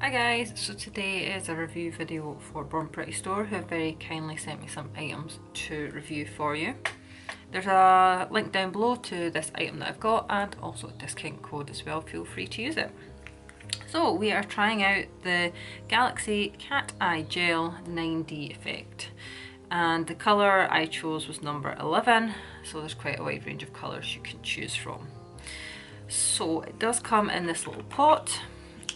Hi guys, so today is a review video for Bornprettystore, who have very kindly sent me some items to review for you. There's a link down below to this item that I've got and also a discount code as well, feel free to use it. So we are trying out the Galaxy Cat Eye Gel 9D effect, and the colour I chose was number 11, so there's quite a wide range of colours you can choose from. So it does come in this little pot,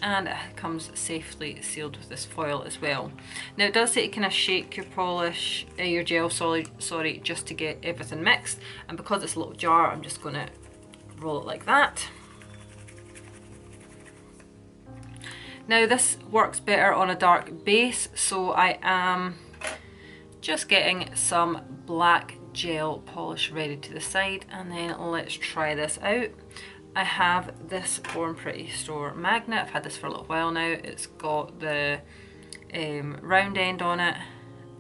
and it comes safely sealed with this foil as well. Now it does say to kind of shake your polish, your gel, sorry, just to get everything mixed, and because it's a little jar I'm just going to roll it like that. Now this works better on a dark base, so I am just getting some black gel polish ready to the side, and then let's try this out. I have this Bornprettystore magnet. I've had this for a little while now. It's got the round end on it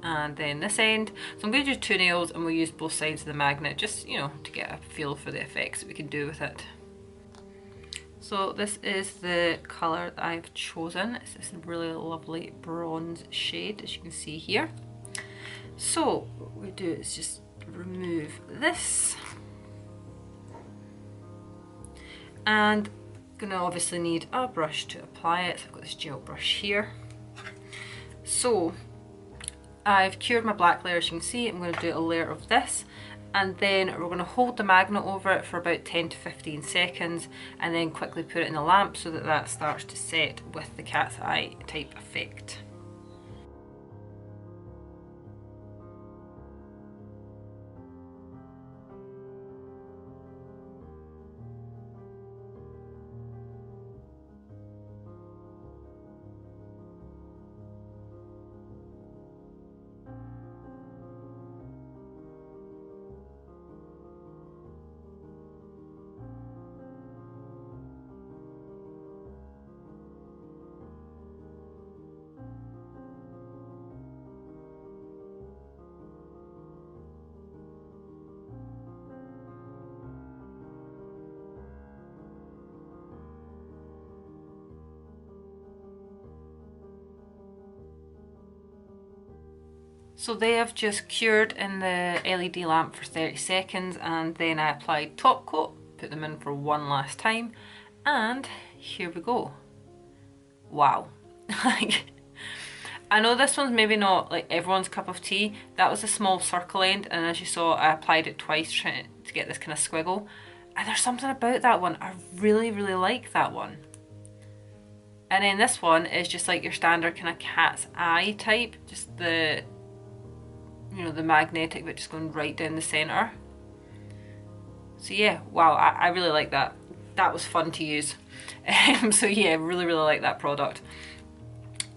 and then this end. So I'm going to do 2 nails and we'll use both sides of the magnet, just, you know, to get a feel for the effects that we can do with it. So this is the colour that I've chosen. It's this really lovely bronze shade, as you can see here. So what we do is just remove this. And gonna obviously need a brush to apply it. So I've got this gel brush here. So I've cured my black layer, as you can see. I'm going to do a layer of this, and then we're going to hold the magnet over it for about 10 to 15 seconds and then quickly put it in the lamp so that that starts to set with the cat's eye type effect. So they have just cured in the LED lamp for 30 seconds, and then I applied top coat, put them in for one last time, and here we go. Wow. I know this one's maybe not like everyone's cup of tea. That was a small circle end, and as you saw I applied it twice trying to get this kind of squiggle, and there's something about that one. I really like that one. And then this one is just like your standard kind of cat's eye type, just the, you know, the magnetic bit just going right down the centre. So yeah, wow, I really like that. That was fun to use. So yeah, really like that product.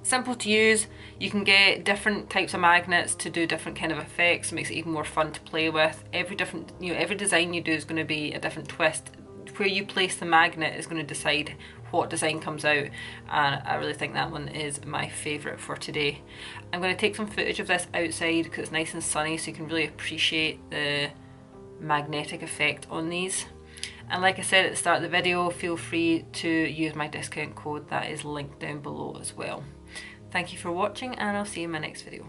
Simple to use. You can get different types of magnets to do different kind of effects. It makes it even more fun to play with. Every different, you know, every design you do is going to be a different twist. Where you place the magnet is going to decide what design comes out, and I really think that one is my favourite for today. I'm going to take some footage of this outside because it's nice and sunny, so you can really appreciate the magnetic effect on these. And like I said at the start of the video, feel free to use my discount code that is linked down below as well. Thank you for watching, and I'll see you in my next video.